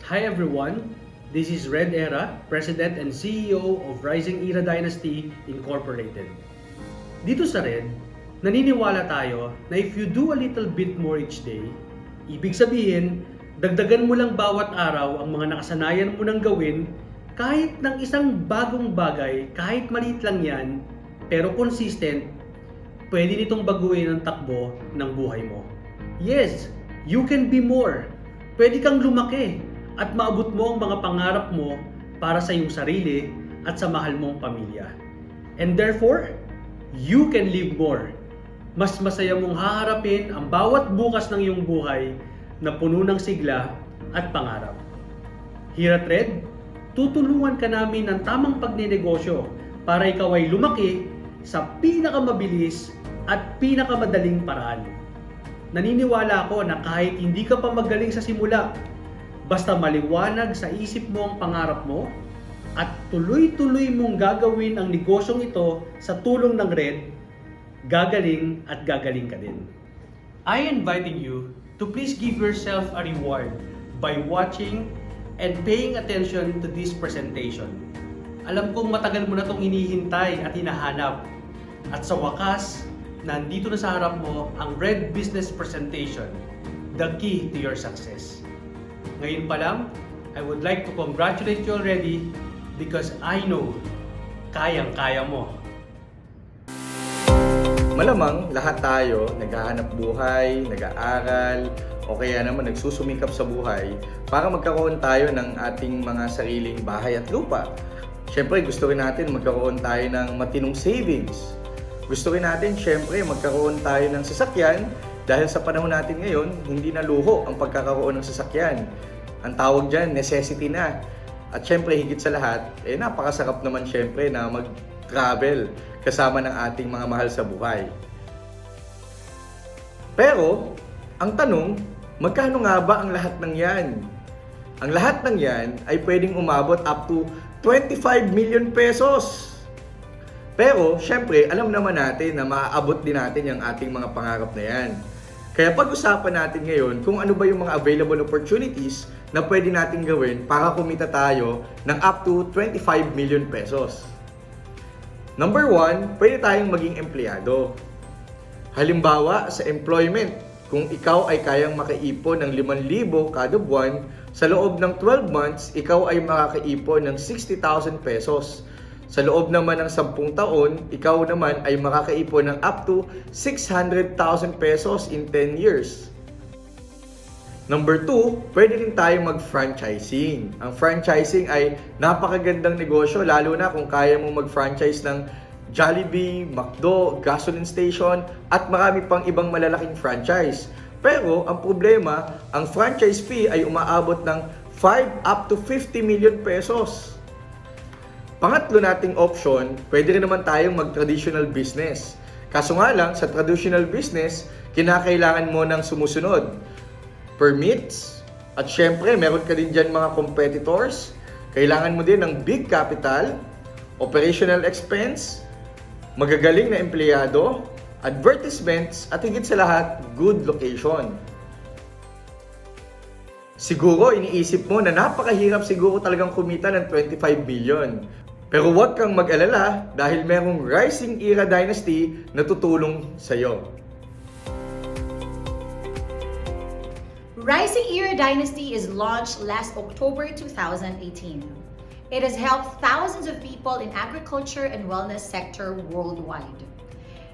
Hi everyone, this is Red Era, President and CEO of Rising Era Dynasty Incorporated. Dito sa Red, naniniwala tayo na if you do a little bit more each day, ibig sabihin, dagdagan mo lang bawat araw ang mga nakasanayan mo nang gawin kahit ng isang bagong bagay, kahit maliit lang yan, pero consistent, pwede nitong baguhin ang takbo ng buhay mo. Yes, you can be more. Pwede kang lumaki at maabot mo ang mga pangarap mo para sa iyong sarili at sa mahal mong pamilya. And therefore, you can live more. Mas masaya mong haharapin ang bawat bukas ng iyong buhay na puno ng sigla at pangarap. Here at Red, tutulungan ka namin ng tamang pagnenegosyo para ikaw ay lumaki sa pinakamabilis at pinakamadaling paraan. Naniniwala ako na kahit hindi ka pa magaling sa simula, basta maliwanag sa isip mo ang pangarap mo at tuloy-tuloy mong gagawin ang negosyong ito sa tulong ng Red, gagaling at gagaling ka din. I inviting you to please give yourself a reward by watching and paying attention to this presentation. Alam kong matagal mo na itong hinihintay at hinahanap. At sa wakas, nandito na sa harap mo ang Red Business Presentation, the key to your success. Ngayon pa lang, I would like to congratulate you already because I know, kayang-kaya mo. Malamang lahat tayo naghahanap buhay, nag-aaral, o kaya naman nagsusumikap sa buhay para magkaroon tayo ng ating mga sariling bahay at lupa. Siyempre gusto rin natin magkaroon tayo ng matinong savings. Gusto rin natin siyempre magkaroon tayo ng sasakyan dahil sa panahon natin ngayon, hindi na luho ang pagkakaroon ng sasakyan. Ang tawag dyan, necessity na. At siyempre higit sa lahat, napakasarap naman siyempre na mag-travel kasama ng ating mga mahal sa buhay. Pero, ang tanong, magkano nga ba ang lahat ng yan? Ang lahat ng yan ay pwedeng umabot up to 25 million pesos. Pero, syempre, alam naman natin na maaabot din natin yung ating mga pangarap na yan. Kaya pag-usapan natin ngayon kung ano ba yung mga available opportunities na pwede natin gawin para kumita tayo ng up to 25 million pesos. Number 1, pwede tayong maging empleyado. Halimbawa, sa employment, kung ikaw ay kayang makaipon ng 5,000 kada buwan, sa loob ng 12 months, ikaw ay makakaipon ng 60,000 pesos. Sa loob naman ng 10 taon, ikaw naman ay makakaipon ng up to 600,000 pesos in 10 years. Number 2, pwede rin tayong mag-franchising. Ang franchising ay napakagandang negosyo, lalo na kung kaya mong mag-franchise ng Jollibee, McDo, gasoline station, at marami pang ibang malalaking franchise. Pero ang problema, ang franchise fee ay umaabot ng 5 up to 50 million pesos. Pangatlo nating option, pwede rin naman tayong mag-traditional business. Kaso nga lang, sa traditional business, kinakailangan mo ng sumusunod. Permits, at syempre, meron ka din dyan mga competitors. Kailangan mo din ng big capital, operational expense, magagaling na empleyado, advertisements, at higit sa lahat, good location. Siguro, iniisip mo na napakahirap siguro talagang kumita ng 25 million. Pero huwag kang mag-alala dahil merong Rising Era Dynasty na tutulong sa'yo. Rising Era Dynasty is launched last October 2018. It has helped thousands of people in agriculture and wellness sector worldwide.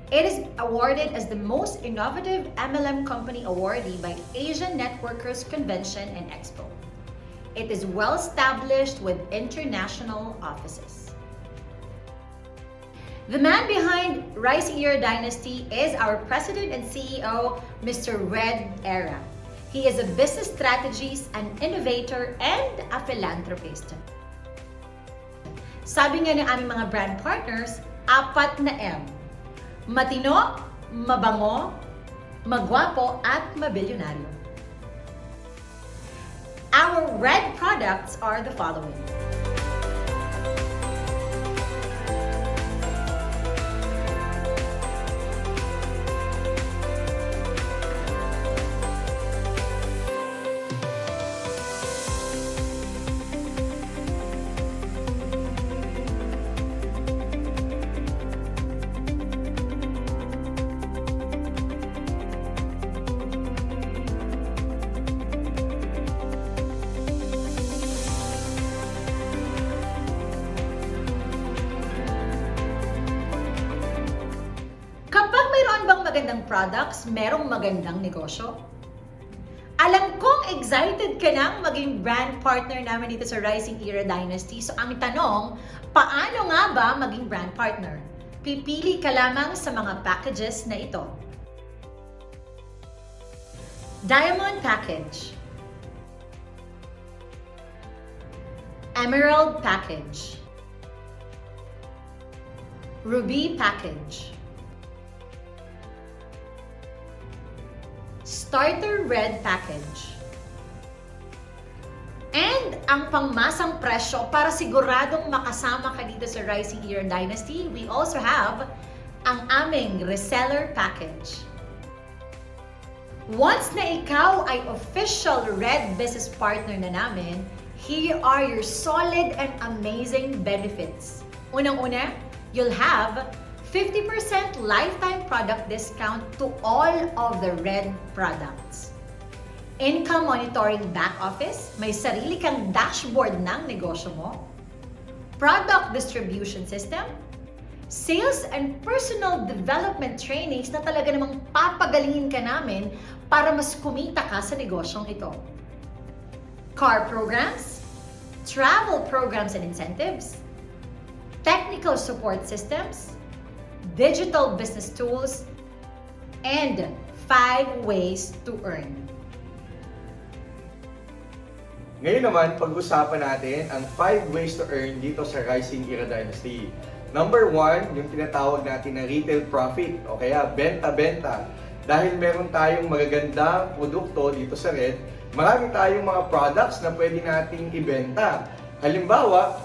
It is awarded as the most innovative MLM company awardee by Asian Networkers Convention and Expo. It is well established with international offices. The man behind Rising Era Dynasty is our President and CEO, Mr. Red Era. He is a business strategist, an innovator, and a philanthropist. Sabi nga ng aming mga brand partners, 4 na M. Matino, mabango, magwapo, at mabilyonaryo. Our Red products are the following. products, merong magandang negosyo? Alam kong excited ka nang maging brand partner namin dito sa Rising Era Dynasty. So ang tanong, paano nga ba maging brand partner? Pipili ka lamang sa mga packages na ito. Diamond Package, Emerald Package, Ruby Package, Starter Red Package. And ang pangmasang presyo para siguradong makasama ka dito sa Rising Era Dynasty, we also have ang aming Reseller Package. Once na ikaw ay official Red business partner na namin, here are your solid and amazing benefits. Unang-una, you'll have 50% lifetime product discount to all of the Red products. Income monitoring back office, may sarili kang dashboard ng negosyo mo. Product distribution system, sales and personal development trainings na talaga namang papagalingin ka namin para mas kumita ka sa negosyong ito. Car programs, travel programs and incentives, technical support systems, digital business tools, and 5 ways to earn. Ngayon naman, pag-usapan natin ang 5 ways to earn dito sa Rising Era Dynasty. Number 1, yung tinatawag natin na retail profit o kaya benta-benta. Dahil meron tayong magagandang produkto dito sa Red, marami tayong mga products na pwede nating ibenta. Halimbawa,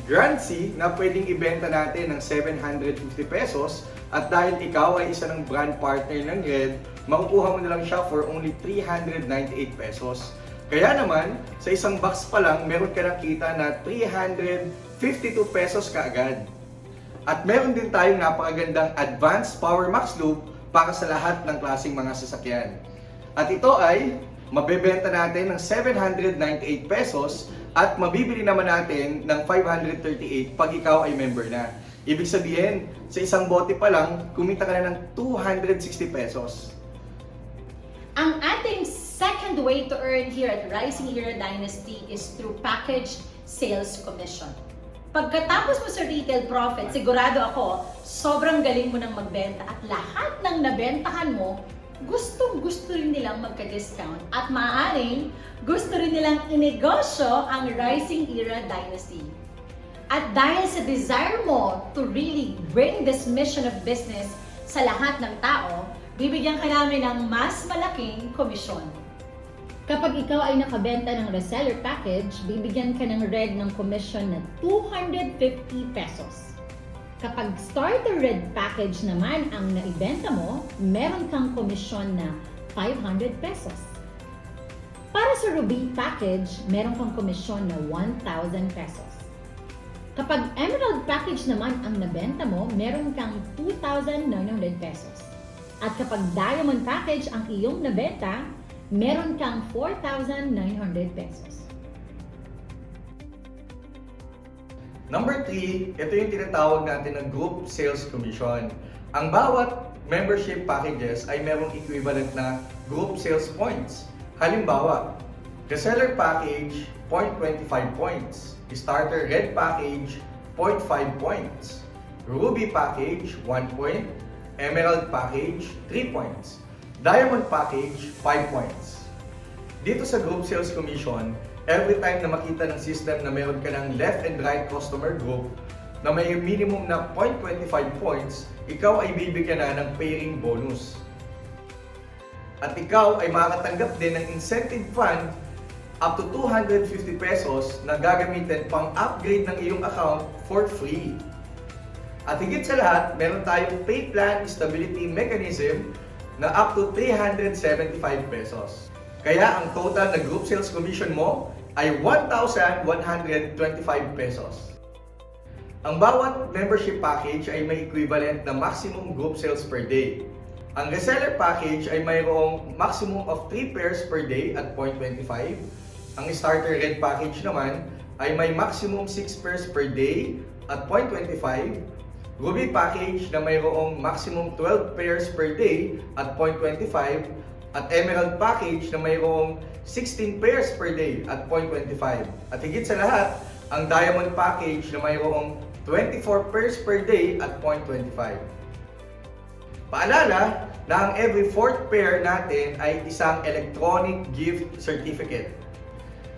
Grand C na pwedeng ibenta natin ng 750 pesos at dahil ikaw ay isa ng brand partner ng Red, makukuha mo na lang siya for only 398 pesos. Kaya naman, sa isang box pa lang, meron ka ng kita na 352 pesos kaagad. At meron din tayong napakagandang Advanced Power Max Loop para sa lahat ng klaseng mga sasakyan. At ito ay mabebenta natin ng 798 pesos at mabibili naman natin ng 538 pag ikaw ay member na. Ibig sabihin, sa isang bote pa lang, kumita ka na ng 260 pesos. Ang ating second way to earn here at Rising Era Dynasty is through package sales commission. Pagkatapos mo sa retail profit, sigurado ako, sobrang galing mo nang magbenta at lahat ng nabentahan mo, gustong-gusto rin nilang magka-discount at maaaring gusto rin nilang inegosyo ang Rising Era Dynasty. At dahil sa desire mo to really bring this mission of business sa lahat ng tao, bibigyan ka namin ng mas malaking komisyon. Kapag ikaw ay nakabenta ng reseller package, bibigyan ka ng Red ng commission na 250 pesos. Kapag starter Red package naman ang naibenta mo, meron kang komisyon na 500 pesos. Para sa Ruby package, meron kang komisyon na 1,000 pesos. Kapag Emerald package naman ang nabenta mo, meron kang 2,900 pesos. At kapag Diamond package ang iyong nabenta, meron kang 4,900 pesos. Number 3, ito yung tinatawag natin na group sales commission. Ang bawat membership packages ay merong equivalent na group sales points. Halimbawa, reseller package, 0.25 points. Starter Red package, 0.5 points. Ruby package, 1 point. Emerald package, 3 points. Diamond package, 5 points. Dito sa group sales commission, every time na makita ng system na meron ka ng left and right customer group na may minimum na 0.25 points, ikaw ay bibigyan na ng pairing bonus. At ikaw ay makakatanggap din ng incentive fund up to 250 pesos na gagamitin pang upgrade ng iyong account for free. At higit sa lahat, meron tayong pay plan stability mechanism na up to 375 pesos. Kaya ang total na group sales commission mo ay 1,125 pesos. Ang bawat membership package ay may equivalent na maximum group sales per day. Ang reseller package ay mayroong maximum of 3 pairs per day at 0.25. Ang starter Red package naman ay may maximum 6 pairs per day at 0.25. Ruby package na mayroong maximum 12 pairs per day at 0.25 at Emerald package na mayroong 16 pairs per day at 0.25. At higit sa lahat, ang Diamond package na mayroong 24 pairs per day at 0.25. Paalala na ang every fourth pair natin ay isang electronic gift certificate.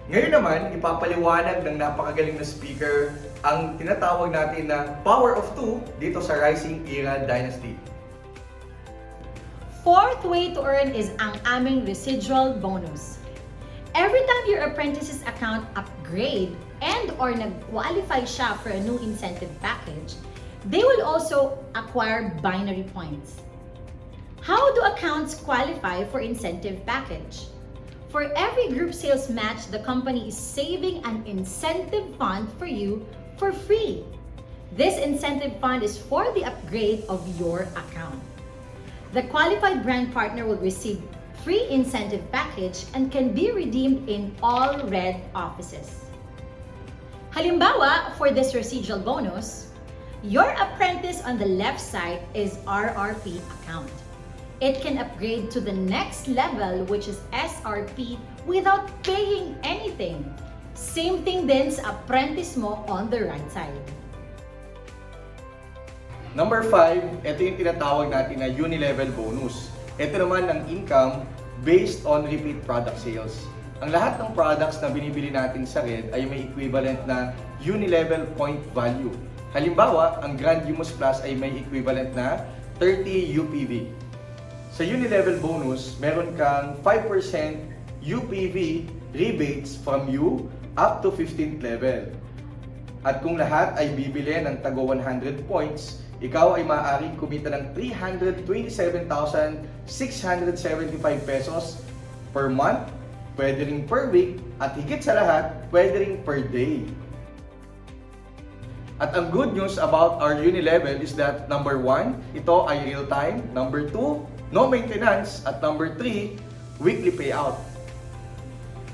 Ngayon naman, ipapaliwanag ng napakagaling na speaker ang tinatawag natin na Power of 2 dito sa Rising Era Dynasty. Fourth way to earn is ang aming residual bonus. Every time your apprentice's account upgrade and or nag-qualify siya for a new incentive package, they will also acquire binary points. How do accounts qualify for incentive package? For every group sales match, the company is saving an incentive fund for you for free. This incentive fund is for the upgrade of your account. The qualified brand partner will receive free incentive package and can be redeemed in all Red offices. Halimbawa, for this residual bonus, your apprentice on the left side is RRP account. It can upgrade to the next level, which is SRP, without paying anything. Same thing din sa apprentice mo on the right side. Number 5, ito yung tinatawag natin na uni-level bonus. Ito naman ang income based on repeat product sales. Ang lahat ng products na binibili natin sa Red ay may equivalent na uni-level point value. Halimbawa, ang Grand Humus Plus ay may equivalent na 30 UPV. Sa uni-level bonus, meron kang 5% UPV rebates from you up to 15th level. At kung lahat ay bibili ng tago 100 points, ikaw ay maaaring kumita ng 327,675 pesos per month, pwede rin per week, at higit sa lahat, pwede rin per day. At ang good news about our uni-level is that number 1, ito ay real-time. Number 2, no maintenance. At number 3, weekly payout.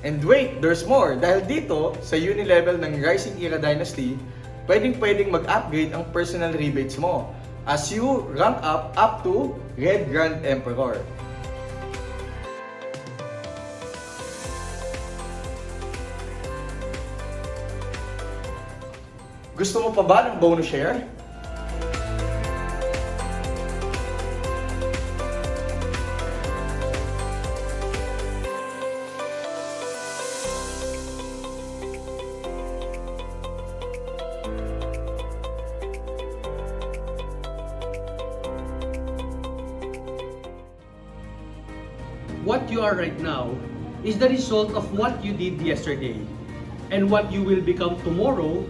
And wait, there's more. Dahil dito, sa uni-level ng Rising Era Dynasty, pwedeng mag-upgrade ang personal rebates mo as you rank up to Red Grand Emperor. Gusto mo pa ba ng bonus share? What you are right now is the result of what you did yesterday. And what you will become tomorrow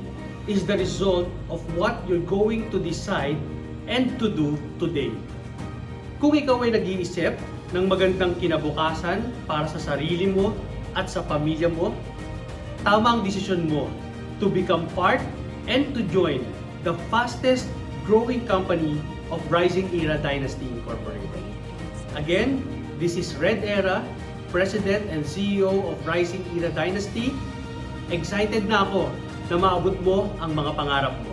is the result of what you're going to decide and to do today. Kung ikaw ay nag-iisip ng magandang kinabukasan para sa sarili mo at sa pamilya mo, tama ang desisyon mo to become part and to join the fastest growing company of Rising Era Dynasty Incorporated. Again, this is Red Era, President and CEO of Rising Era Dynasty. Excited na ako na maabot mo ang mga pangarap mo.